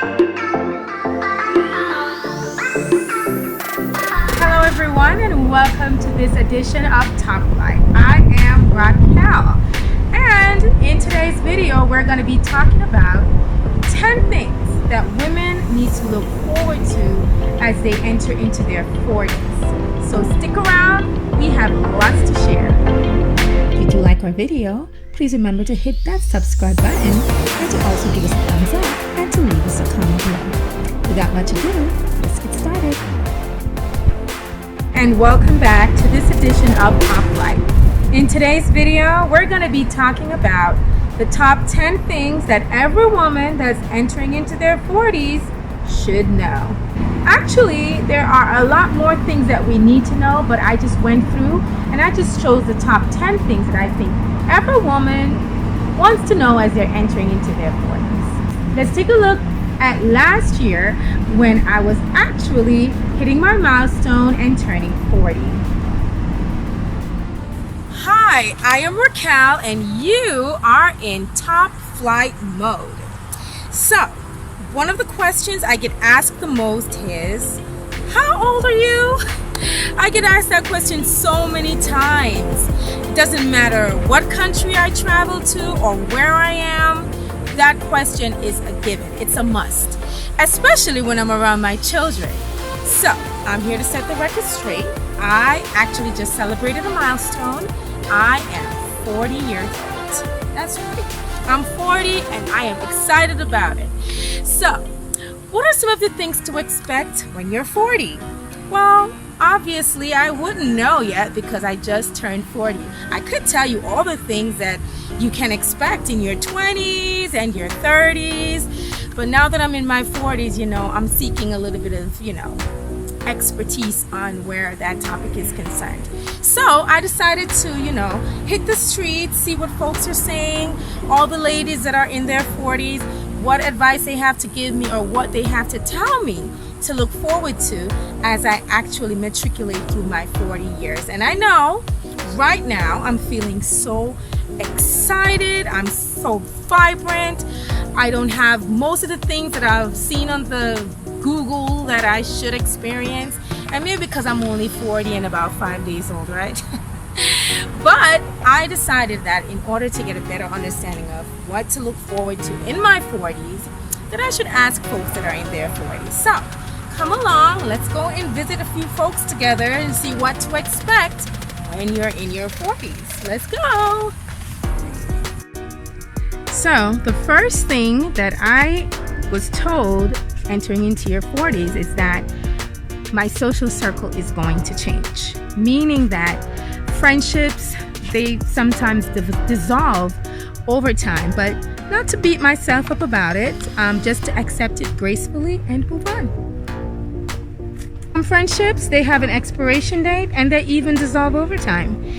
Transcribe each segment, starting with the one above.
Hello everyone and welcome to this edition of TOPflight. I am Raquel, and in today's video we're going to be talking about 10 things that women need to look forward to as they enter into their 40s. So stick around, we have lots to share. If you like our video, please remember to hit that subscribe button and to also give us a thumbs up and to leave us a comment below. Without much ado, let's get started. And welcome back to this edition of TOPflight. In today's video, we're going to be talking about the top 10 things that every woman that's entering into their 40s should know. Actually, there are a lot more things that we need to know, but I just went through and I just chose the top 10 things that I think every woman wants to know as they're entering into their 40s. Let's take a look at last year when I was actually hitting my milestone and turning 40. Hi, I am Raquel and you are in TOPflight mode. So, one of the questions I get asked the most is, how old are you? I get asked that question so many times. It doesn't matter what country I travel to or where I am, that question is a given. It's a must, especially when I'm around my children. So, I'm here to set the record straight. I actually just celebrated a milestone. I am 40 years old. That's right. I'm 40 and I am excited about it. So, what are some of the things to expect when you're 40? Well, obviously I wouldn't know yet because I just turned 40. I could tell you all the things that you can expect in your 20s and your 30s, but now that I'm in my 40s, I'm seeking a little bit of, expertise on where that topic is concerned. So I decided to, hit the streets, see what folks are saying, all the ladies that are in their 40s, what advice they have to give me or what they have to tell me to look forward to as I actually matriculate through my 40 years. And I know right now I'm feeling so excited, I'm so vibrant. I don't have most of the things that I've seen on the Google that I should experience, and maybe because I'm only 40 and about 5 days old, right? But I decided that in order to get a better understanding of what to look forward to in my 40s, that I should ask folks that are in their 40s. So come along, let's go and visit a few folks together and see what to expect when you're in your 40s. Let's go. So the first thing that I was told entering into your 40s is that my social circle is going to change, meaning that friendships, they sometimes dissolve over time, but not to beat myself up about it, just to accept it gracefully and move on. Some friendships, they have an expiration date and they even dissolve over time.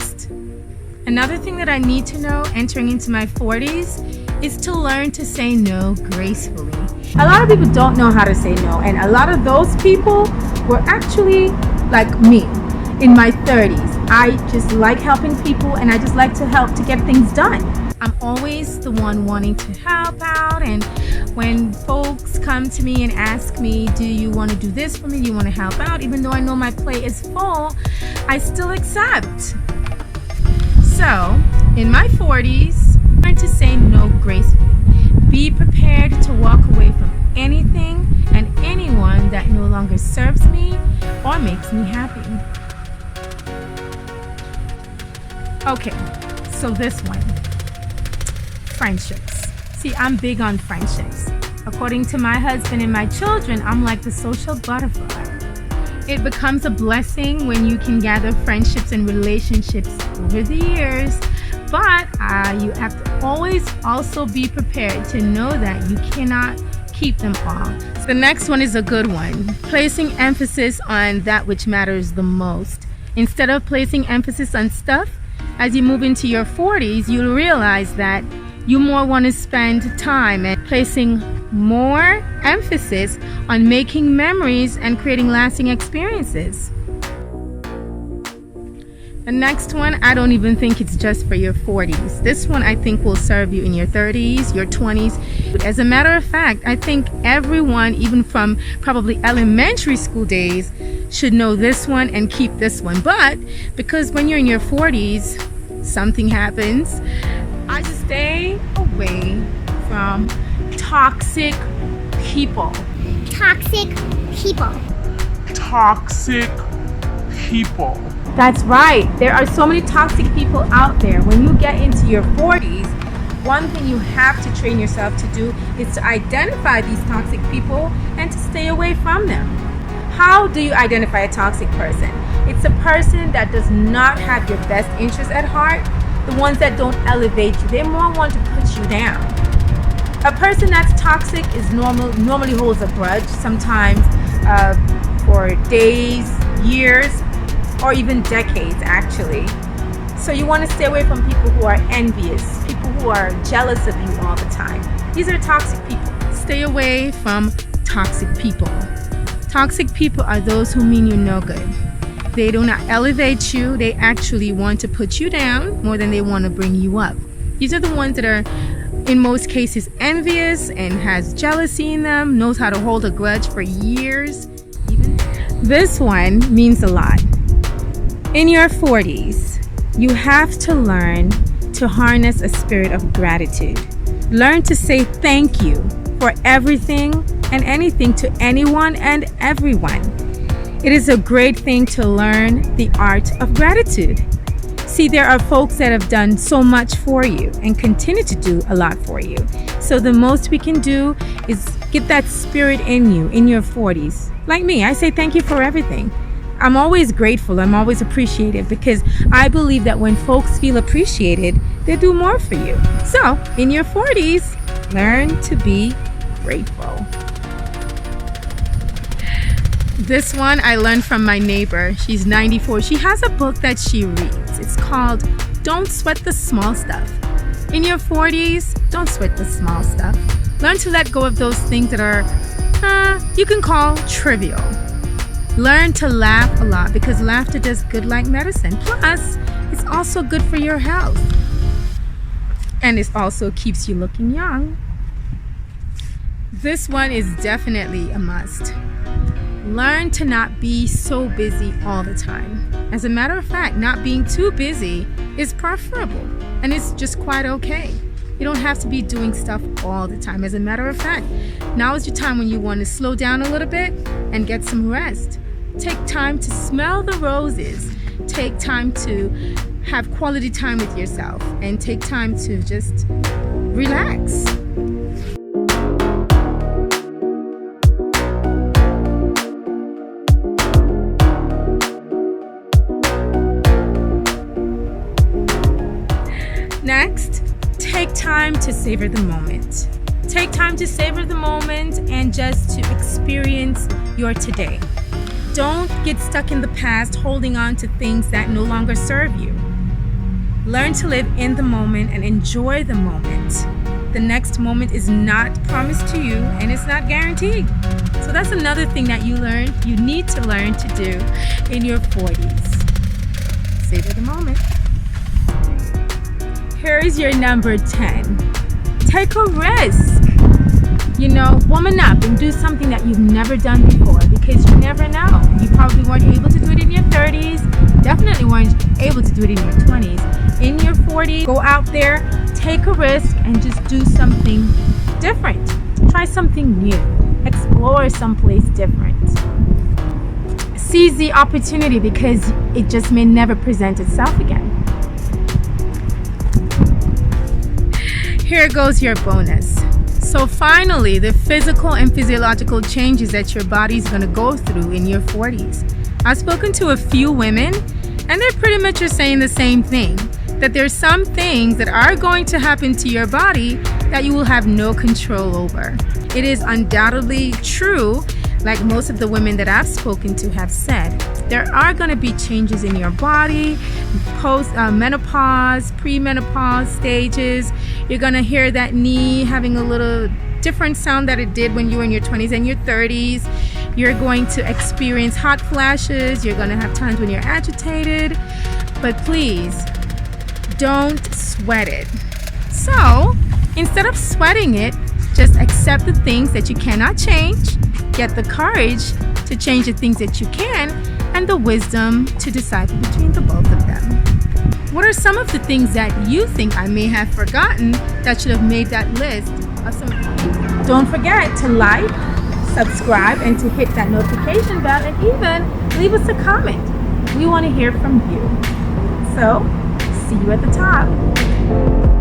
Another thing that I need to know entering into my 40s is to learn to say no gracefully. A lot of people don't know how to say no, and a lot of those people were actually like me in my 30s. I just like helping people and I just like to help to get things done. I'm always the one wanting to help out, and when folks come to me and ask me, do you want to do this for me? Do you want to help out? Even though I know my plate is full, I still accept. So, in my 40s, learn to say no gracefully. Be prepared to walk away from anything and anyone that no longer serves me or makes me happy. Okay, so this one. Friendships. See, I'm big on friendships. According to my husband and my children, I'm like the social butterfly. It becomes a blessing when you can gather friendships and relationships over the years, but you have to always also be prepared to know that you cannot keep them all. The next one is a good one. Placing emphasis on that which matters the most. Instead of placing emphasis on stuff, as you move into your 40s, you'll realize that you more want to spend time and placing more emphasis on making memories and creating lasting experiences. The next one, I don't even think it's just for your 40s. This one I think will serve you in your 30s, your 20s. As a matter of fact, I think everyone, even from probably elementary school days, should know this one and keep this one. But because when you're in your 40s, something happens. I just stay away from toxic people. Toxic people. Toxic people. That's right. There are so many toxic people out there. When you get into your 40s, one thing you have to train yourself to do is to identify these toxic people and to stay away from them. How do you identify a toxic person? It's a person that does not have your best interest at heart, the ones that don't elevate you. They more want to put you down. A person that's toxic is normally holds a grudge, sometimes for days, years, or even decades actually. So you want to stay away from people who are envious, people who are jealous of you all the time. These are toxic people. Stay away from toxic people. Toxic people are those who mean you no good. They do not elevate you. They actually want to put you down more than they want to bring you up. These are the ones that are in most cases envious and has jealousy in them, knows how to hold a grudge for years. This one means a lot. In your 40s, you have to learn to harness a spirit of gratitude. Learn to say thank you for everything and anything to anyone and everyone. It is a great thing to learn the art of gratitude. See, there are folks that have done so much for you and continue to do a lot for you. So the most we can do is get that spirit in you in your 40s. Like me, I say thank you for everything. I'm always grateful. I'm always appreciative because I believe that when folks feel appreciated, they do more for you. So in your 40s, learn to be grateful. This one I learned from my neighbor. She's 94. She has a book that she reads. It's called Don't Sweat the Small Stuff. In your 40s, don't sweat the small stuff. Learn to let go of those things that are, you can call trivial. Learn to laugh a lot because laughter does good like medicine. Plus, it's also good for your health. And it also keeps you looking young. This one is definitely a must. Learn to not be so busy all the time. As a matter of fact, not being too busy is preferable, and it's just quite okay. You don't have to be doing stuff all the time. As a matter of fact, now is your time when you want to slow down a little bit and get some rest. Take time to smell the roses. Take time to have quality time with yourself and take time to just relax. Next, take time to savor the moment. Take time to savor the moment and just to experience your today. Don't get stuck in the past holding on to things that no longer serve you. Learn to live in the moment and enjoy the moment. The next moment is not promised to you and it's not guaranteed. So that's another thing that you need to learn to do in your 40s. Savor the moment. Here is your number 10. Take a risk. Woman up and do something that you've never done before because you never know. You probably weren't able to do it in your 30s. Definitely weren't able to do it in your 20s. In your 40s, go out there, take a risk, and just do something different. Try something new. Explore someplace different. Seize the opportunity because it just may never present itself again. Here goes your bonus. So finally, the physical and physiological changes that your body's going to go through in your 40s. I've spoken to a few women and they pretty much are saying the same thing, that there's some things that are going to happen to your body that you will have no control over. It is undoubtedly true, like most of the women that I've spoken to have said, there are going to be changes in your body, post-menopause, pre-menopause stages. You're going to hear that knee having a little different sound that it did when you were in your 20s and your 30s. You're going to experience hot flashes. You're going to have times when you're agitated. but please don't sweat it. So instead of sweating it, just accept the things that you cannot change, get the courage to change the things that you can, and the wisdom to decipher between the both of them. What are some of the things that you think I may have forgotten that should have made that list of some? Don't forget to like, subscribe, and to hit that notification bell, and even leave us a comment. We want to hear from you. So, see you at the top.